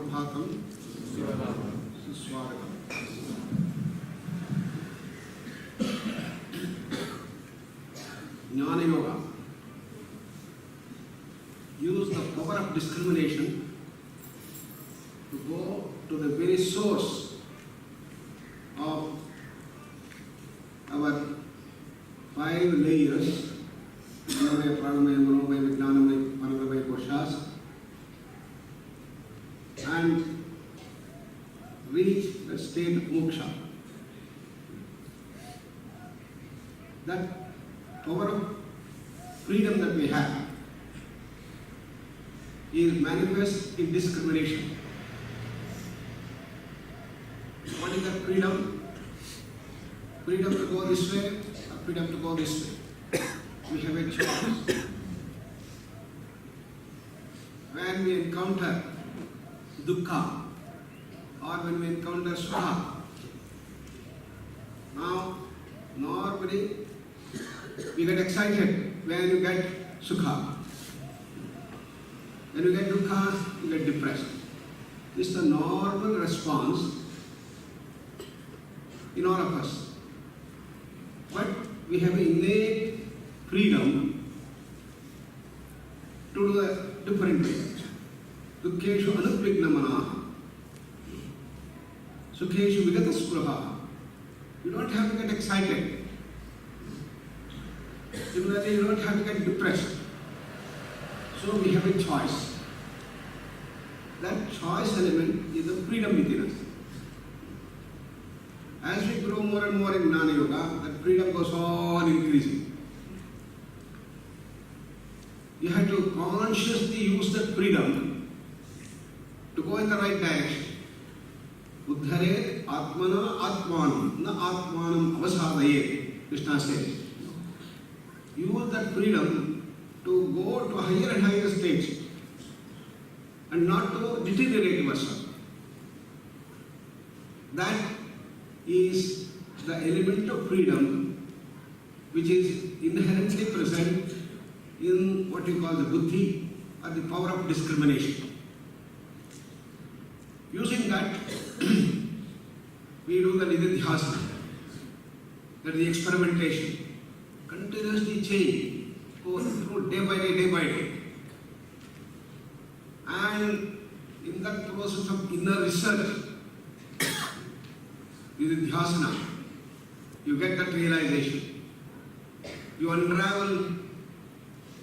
सुप्रभातं सुस्वागतम्. Jnana Yoga. Use the power of discrimination to go to the very source of our 5 layers, Pranamaya, Pranamaya, Manomaya, Vijnanamaya, Panamaya, Koshas, and reach the state of moksha. That power of freedom that we have is manifest in discrimination. What is that freedom? Freedom to go this way or freedom to go this way. We have a choice. When we encounter dukkha or when we encounter sukha, now normally we get excited when you get sukha. When you get dukkha, you get depressed. This is the normal response in all of us. But we have innate freedom to do a different way. Dukkeshu anupvignamanaha. Sukheshu vigata spruha. You don't have to get excited. Similarly, you don't have to get depressed. So we have a choice. That choice element is the freedom within us. As we grow more and more in Jnana Yoga, that freedom goes on increasing. You have to consciously use that freedom to go in the right direction. Uddhare atmana atmanam, na atmanam avasadaye, Krishna says. Use that freedom to go to higher and higher states and not to deteriorate yourself. That is the element of freedom which is inherently present in what you call the buddhi or the power of discrimination. Using that, we do the nididhyasana, that is the experimentation. Continuously change, go through day by day, day by day. And in that process of inner research, nididhyasana, you get that realization. You unravel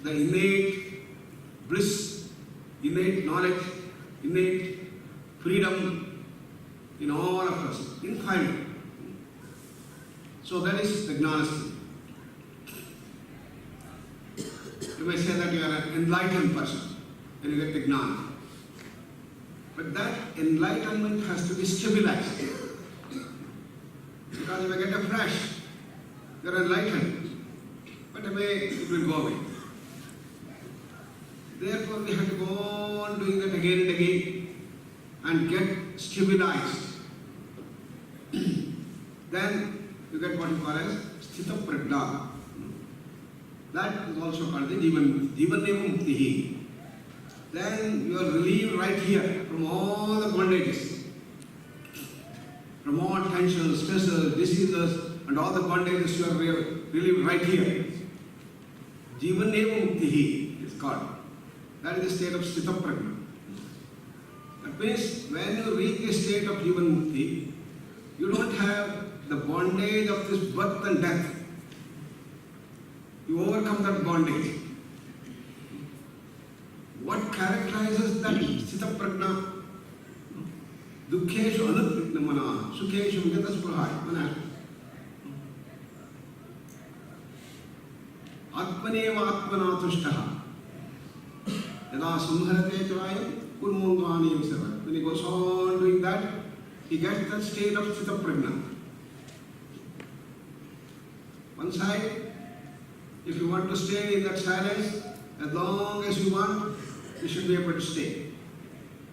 the innate bliss, innate knowledge, innate freedom in all of us, infinite. So that is the jnana. You may say that you are an enlightened person when you get the jnana. But that enlightenment has to be stabilized. Because if I get a flash, you are enlightened. But it will go away. Therefore, we have to go on doing that again and again and get stabilized. Then you get what you call as sthita prajna. That is also called the Jivan Mukti. Then you are relieved right here from all the bondages, from all tensions, stresses, diseases, and all the bondages you are relieved right here. Jivan Mukti is called. That is the state of Sthita Prajna. That means when you reach the state of Jivan Mukti, you don't have the bondage of this birth and death. You overcome that bondage. What characterizes that Sthita Prajna? Dukkeshu anupvignamana, sukheshu vigata spruha. Atmaneva atmana tushtaha. Yada samharate tvayam kurmundvani seva. When he goes on doing that, he gets that state of Sthita Prajna. One side, if you want to stay in that silence, as long as you want, you should be able to stay.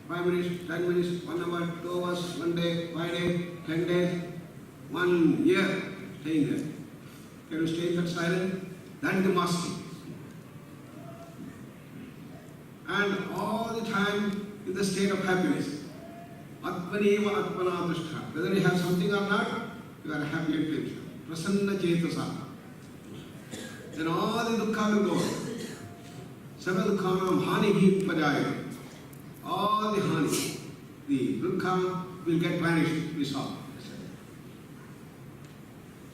5 minutes, 10 minutes, 1 hour, 2 hours, 1 day, 5 days, 10 days, 1 year, staying there. Can you stay in that silence? That is the mastery. And all the time in the state of happiness. Atmaneva Atmana Tushta. Whether you have something or not, you are happy and pleased. Prasanna Chetasa. Then all the dukkha will go. Sabha dukkhanam hani bhi pajaya. All the hani, the dukkha will get vanished, we saw.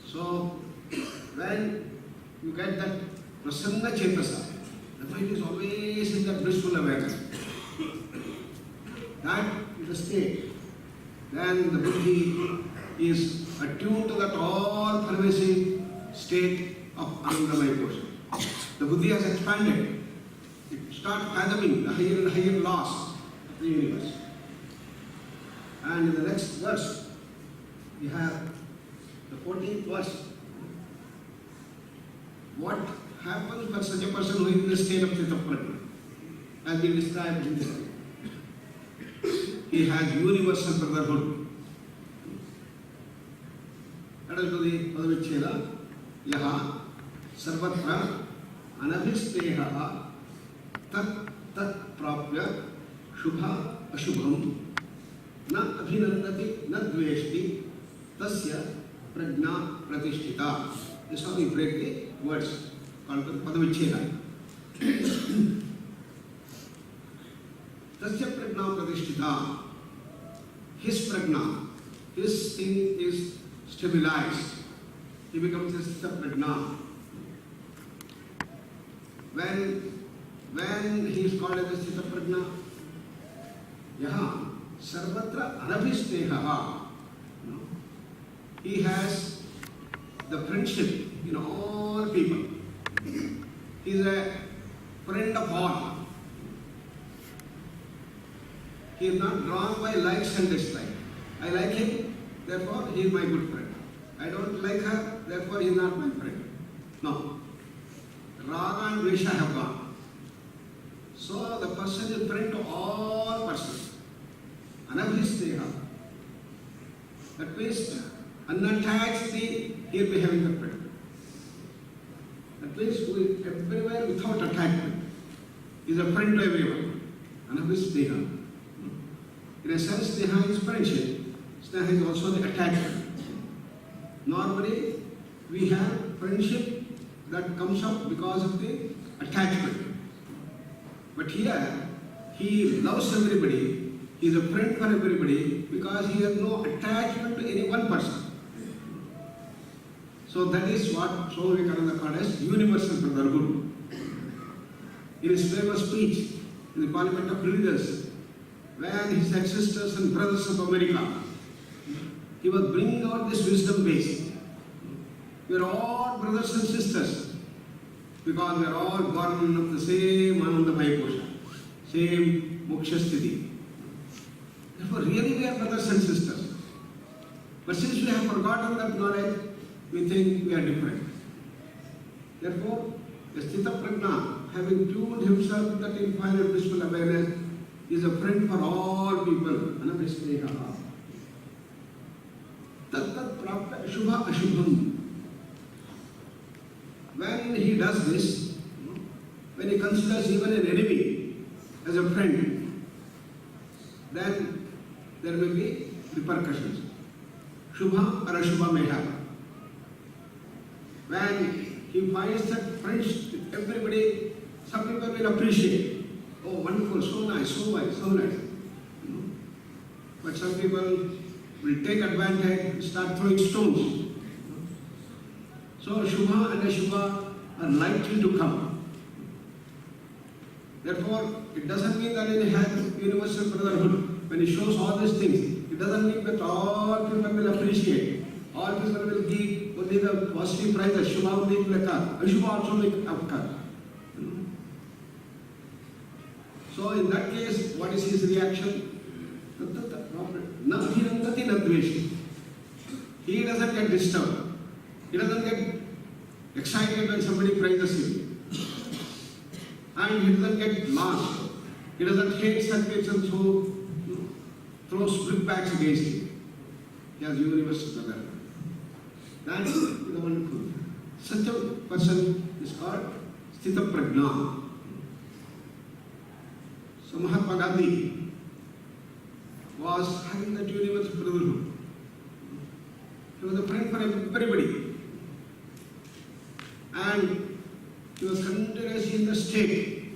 So, when you get that prasanna chetasa, the mind is always in that blissful awareness. That is the state. Then the buddhi is attuned to that all-pervasive state of Anandamaya Kosha. The buddhi has expanded. It starts fathoming the higher and higher laws of the universe. And in the next verse, we have the 14th verse. What happens for such a person who is in the state of Chitta Prajna? As we described in this. He has universal brotherhood. That is the Padavicheda. Yaha Sarvatra Anabhisteha Tat Prapya Shubha Ashubham Na Abhinandati Na Dveshti Tasya Prajna Pratishtita. This is how we break the words called Padavicheda. Tasya Prajna Pratishtita. His prajna, his thing is stabilized. He becomes a Chitta Prajna. When he is called as a Chitta Prajna, Yaha Sarvatra Anabhisteha. He has the friendship in all people. He is a friend of all. He is not drawn by likes and dislikes. I like him, therefore he is my good friend. I don't like her, therefore he is not my friend. No. Raga and Dvesha have gone. So the person is friend to all persons. Anabhisteha. That means unattached, he is behaving the friend. That means who is everywhere without attachment. He is a friend to everyone. Anabhisteha. In a sense, Sneha is friendship. Sneha is also the attachment. Normally, we have friendship that comes up because of the attachment. But here, he loves everybody. He is a friend for everybody because he has no attachment to any one person. So that is what Swami Vivekananda called as universal brotherhood. In his famous speech in the Parliament of Leaders, when he said sisters and brothers of America, he was bringing out this wisdom base. We are all brothers and sisters because we are all born of the same Anandamaya Kosha, same Moksha Sthiti. Therefore, really we are brothers and sisters. But since we have forgotten that knowledge, we think we are different. Therefore, the Chitta Prajna, having tuned himself with that infinite blissful awareness, is a friend for all people. Anabhisteha. Tat prapta shubha ashubham. When he does this, when he considers even an enemy as a friend, then there will be repercussions. Shubha or ashubha may happen. When he finds that friends, everybody, some people will appreciate. Oh, wonderful, so nice, so nice, so nice. But some people will take advantage and start throwing stones. So Shubha and Ashubha are likely to come. Therefore, it doesn't mean that he has universal brotherhood. When he shows all these things, it doesn't mean that all people will appreciate. All people will give only the positive prizes. Shubha will make lakar. Ashubha also make avkar. So in that case, what is his reaction? Na abhinandati na dveshti. He doesn't get disturbed. He doesn't get excited when somebody praises him. And he doesn't get lost. He doesn't hate such persons who throws brickbats against him. He has universal brother. That is the wonderful. Such a person is called Sthita Prajna. So Mahatma Gandhi, was having that universal brotherhood. He was a friend for everybody. And he was continuously in the state.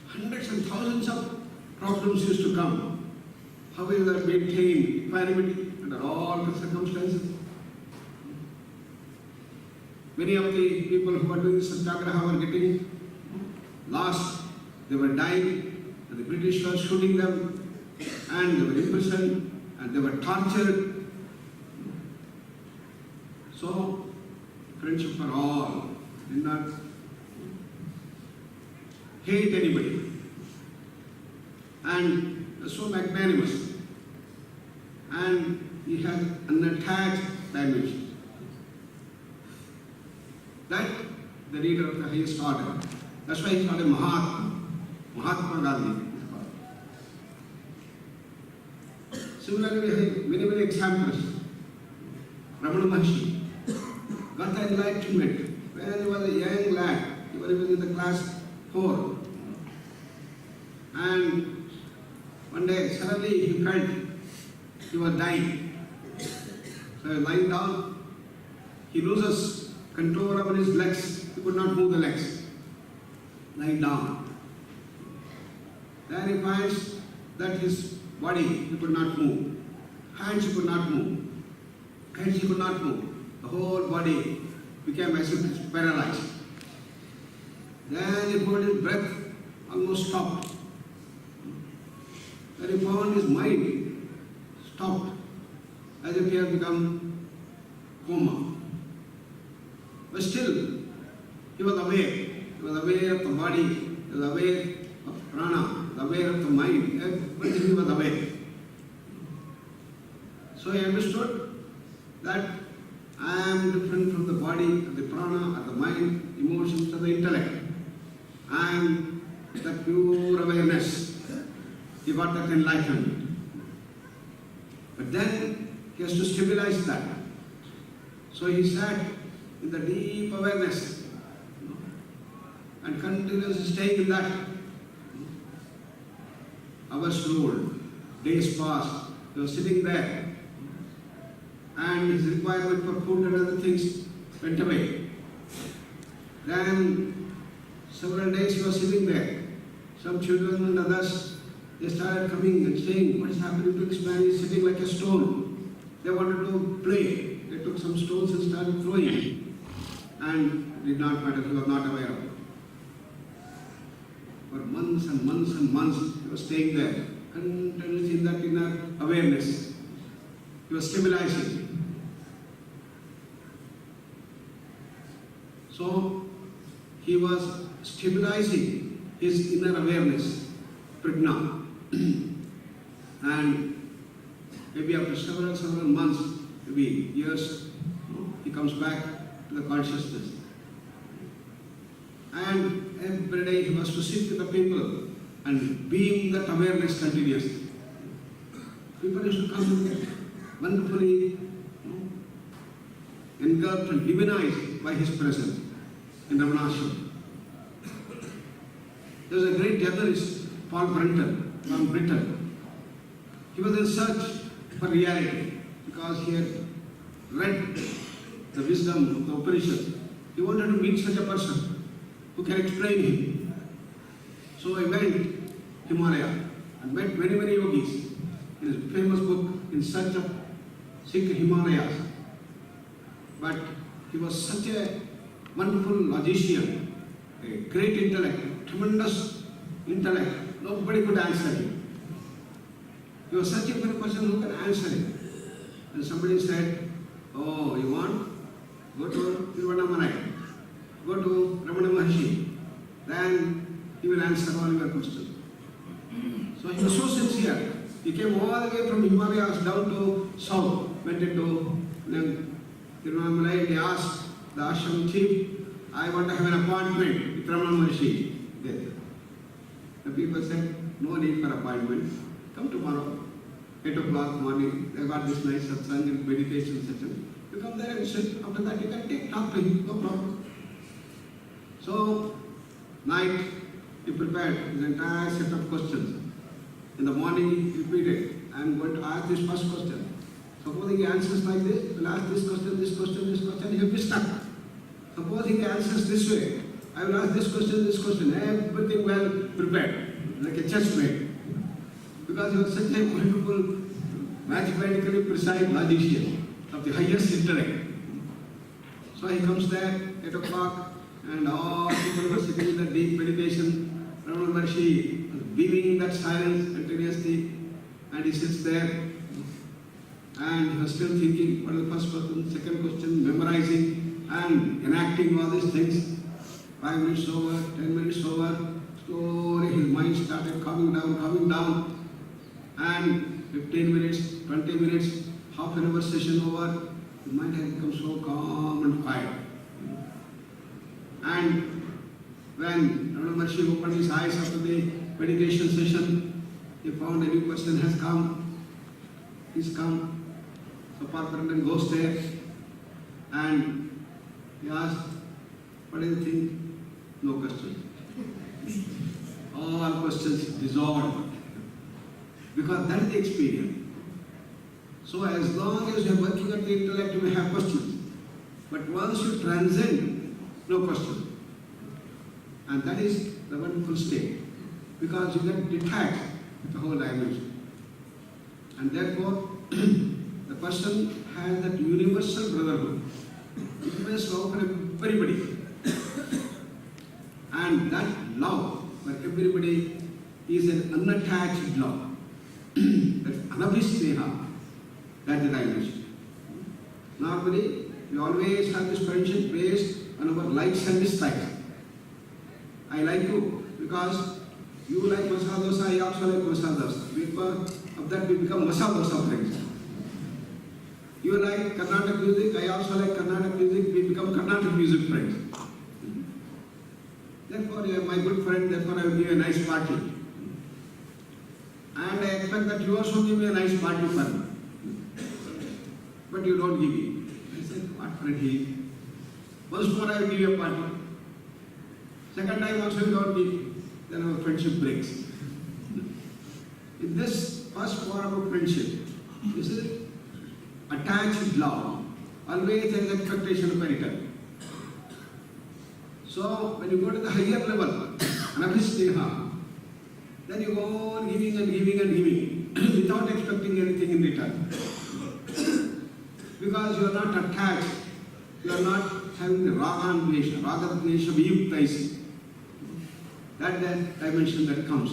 Hundreds and thousands of problems used to come. However, maintained equanimity under all the circumstances. Many of the people who are doing satyagraha were getting lost. They were dying, and the British were shooting them, and they were imprisoned, and they were tortured. So, friendship for all, did not hate anybody, and so magnanimous, and he had unattached dimension. That the leader of the highest order. That's why he's called a Mahatma. Mahatma Gandhi is called. Similarly, we have many examples. Ramana Maharshi got the enlightenment when he was a young lad. He was in the class 4. And one day, suddenly he felt he was dying. So he was lying down. He loses control over his legs. He could not move the legs. Lying down. Then he finds that his body he could not move. Hands he could not move. Head he could not move. The whole body became as if paralyzed. Then he put his breath almost stopped. Then he found his mind stopped, as if he had become coma. But still, he was aware. He was aware of the body, he was aware of prana, aware of the mind, everything he was aware. So he understood that I am different from the body, or the prana, or the mind, emotions, or the intellect. I am that pure awareness. He got that enlightenment. But then he has to stabilize that. So he sat in the deep awareness and continuously staying in that. Hours rolled, days passed, he was sitting there, and his requirement for food and other things went away. Then several days he was sitting there. Some children and others, they started coming and saying, what is happening to this man? He is sitting like a stone. They wanted to play. They took some stones and started throwing. And it did not matter, he was not aware of it. For months and months and months, he was staying there, continuously in that inner awareness. He was stabilizing. So, he was stabilizing his inner awareness, prajna. And maybe after several months, maybe years, he comes back to the consciousness. And every day he was to sit with the people and beam that awareness continuously. People used to come and get wonderfully engulfed and divinized by his presence in Ramanashram. There was a great journalist, Paul Brunton, from Britain. He was in search for reality because he had read the wisdom of the Upanishad. He wanted to meet such a person who can explain him. So he went Himalaya and met many yogis in his famous book, In Search of Sikh Himalayas. But he was such a wonderful logician, a great intellect, tremendous intellect. Nobody could answer him. He was searching for a person who can answer him. And somebody said, oh, you want? Go to Tiruvannamalai. Go to Ramana Maharshi. Then he will answer all your questions. So he was so sincere. He came all the way from Himalayas down to south, went into Tiruvannamalai. He asked the ashram chief, I want to have an appointment with Ramana Maharshi. The people said, no need for appointment. Come tomorrow, 8 o'clock morning. They got this nice satsang and meditation session. You come there and sit. After that, you can talk to him, no problem. So, night, he prepared his entire set of questions. In the morning, he repeated, I am going to ask this first question. Supposing he answers like this, will ask this question, this question, this question, he will be stuck. Supposing he answers this way, I will ask this question, everything well prepared, like a chess mate. Because he was such a wonderful, mathematically precise logician of the highest intellect. So he comes there, 8 o'clock, and all people were sitting in the deep meditation. Ramana Maharshi was beaming that silence continuously, and he sits there, and he was still thinking, what is the first question, second question, memorizing and enacting all these things. 5 minutes over, 10 minutes over, slowly his mind started calming down, and 15 minutes, 20 minutes, half an hour session over, his mind had become so calm and quiet. And when Ramana Maharshi opened his eyes after the meditation session, he found a new person has come. He's come. So Paramahansa goes there and he asked, what do you think? No question. All questions dissolved. Because that is the experience. So as long as you are working at the intellect, you may have questions. But once you transcend, no question. And that is the wonderful state. Because you get detached with the whole dimension. And therefore, the person has that universal brotherhood. It means love for everybody. And that love for everybody is an unattached love. That's anabhisneha. That's the dimension. Normally, we always have this friendship based on our likes and dislikes. I like you because you like masala dosa, I also like masala dosa. Because of that, we become masala dosa friends. You like Carnatic music, I also like Carnatic music, we become Carnatic music friends. Therefore, you are my good friend, therefore I will give you a nice party. And I expect that you also give me a nice party for me. But you don't give me. I said, what friend he is? Once more I will give you a party. Second time also you don't give me. Then our friendship breaks. In this first form of friendship, this is attached love. Always there is expectation of return. So when you go to the higher level, anabhisneha, then you go on giving and giving and giving without expecting anything in return. Because you are not attached, you are not having the raga and dvesha, viyuktaisi. That dimension that comes.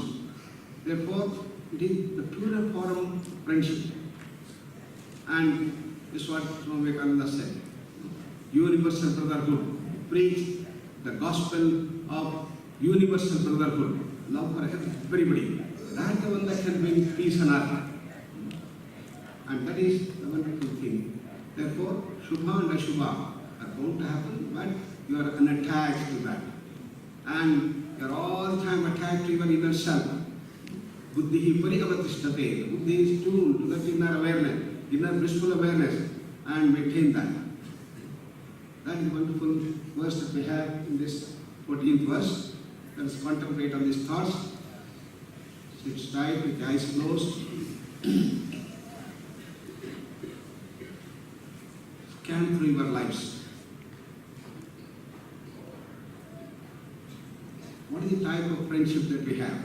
Therefore, it is the purer form of friendship. And this is what Swami Vivekananda said. Universal brotherhood. Preach the gospel of universal brotherhood. Love for everybody. That is the one that can bring peace on earth. And that is the wonderful thing. Therefore, Shubha and Ashubha are bound to happen, but you are unattached to that. And you are all the time attached to your inner self. Buddhi pariyavatisthate. Buddhi is tuned to that inner awareness, inner blissful awareness, and maintain that. That is the wonderful verse that we have in this 14th verse. Let us contemplate on these thoughts. Sit tight with the eyes closed. Scan through your lives. What is the type of friendship that we have?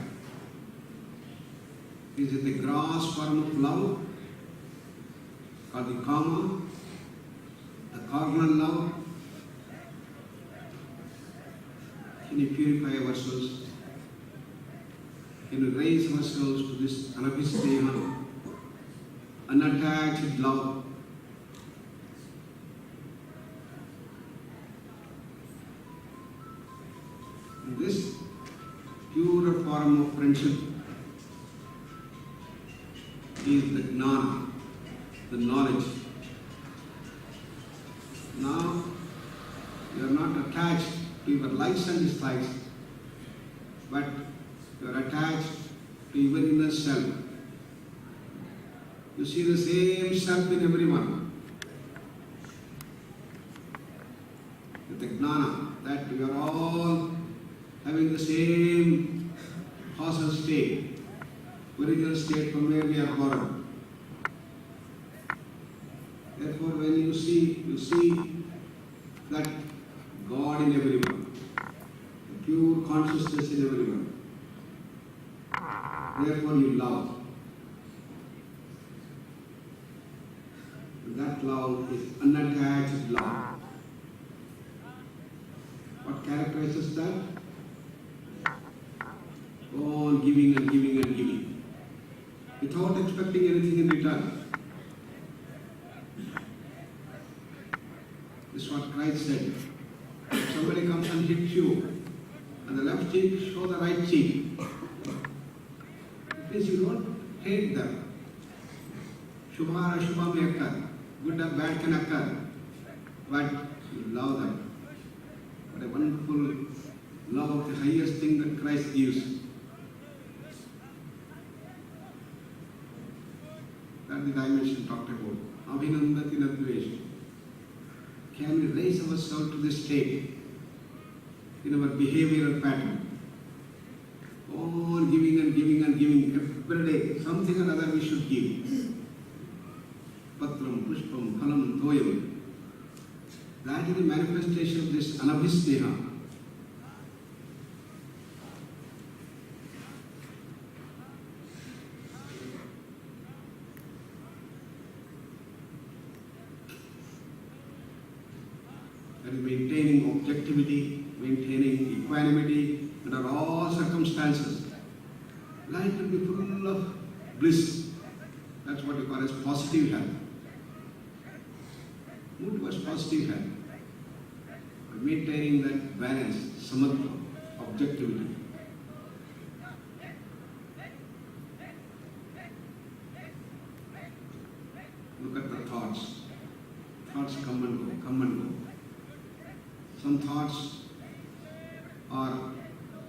Is it the gross form of love, or the kama, the carnal love? Can you purify ourselves? Can we raise ourselves to this anabhisneha, unattached love? This purer form of friendship is the gnana, the knowledge. Now, you are not attached to your likes and dislikes, but you are attached to your inner self. You see the same self in everyone. With the gnana, that we are all having the same causal state, original state from where we are born. Therefore, when you see that God in everyone, the pure consciousness in everyone. Therefore, you love. That love is unattached love. What characterizes that? Go on giving and giving and giving, without expecting anything in return. This is what Christ said. If somebody comes and hits you, and the left cheek, show the right cheek. It means you don't hate them. Shubha or Shubha may occur. Good or bad can occur. But you love them. What a wonderful love of the highest thing that Christ gives. That's the dimension talked about. Abhinandati nadvesha. Can we raise ourselves to this state in our behavioral pattern? On giving and giving and giving every day, something or other we should give. Patram, pushpam, phalam, toyam. That is the manifestation of this anabhisneha. And maintaining objectivity, maintaining equanimity under all circumstances. Life will be full of bliss. That's what we call as positive health. Move towards positive health. Maintaining that balance, samatva, objectivity. Look at the thoughts. Thoughts come and go, come and go. Some thoughts are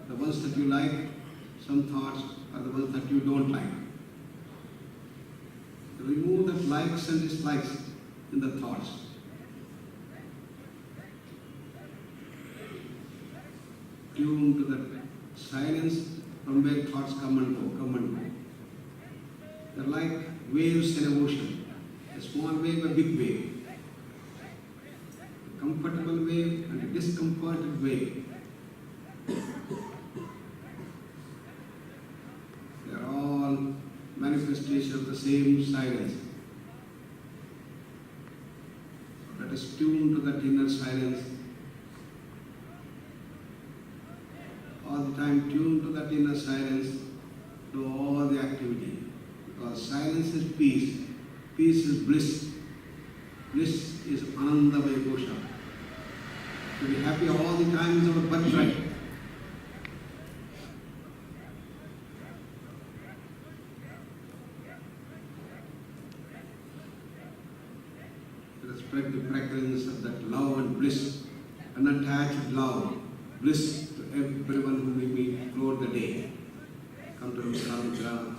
the ones that you like, some thoughts are the ones that you don't like. Remove the likes and dislikes in the thoughts. Tune to the silence from where thoughts come and go, come and go. They're like waves in an ocean. A small wave, a big wave. A comfortable wave and a discomforted wave. They are all manifestation of the same silence. Let us tune to that inner silence. All the time tune to that inner silence, do all the activity. Because silence is peace. Peace is bliss. Bliss is Ananda Vaibhosha. To be happy all the time is our birthright. Let us spread the fragrance of that love and bliss, unattached love, bliss to everyone whom we meet throughout the day. Come to Namaskar.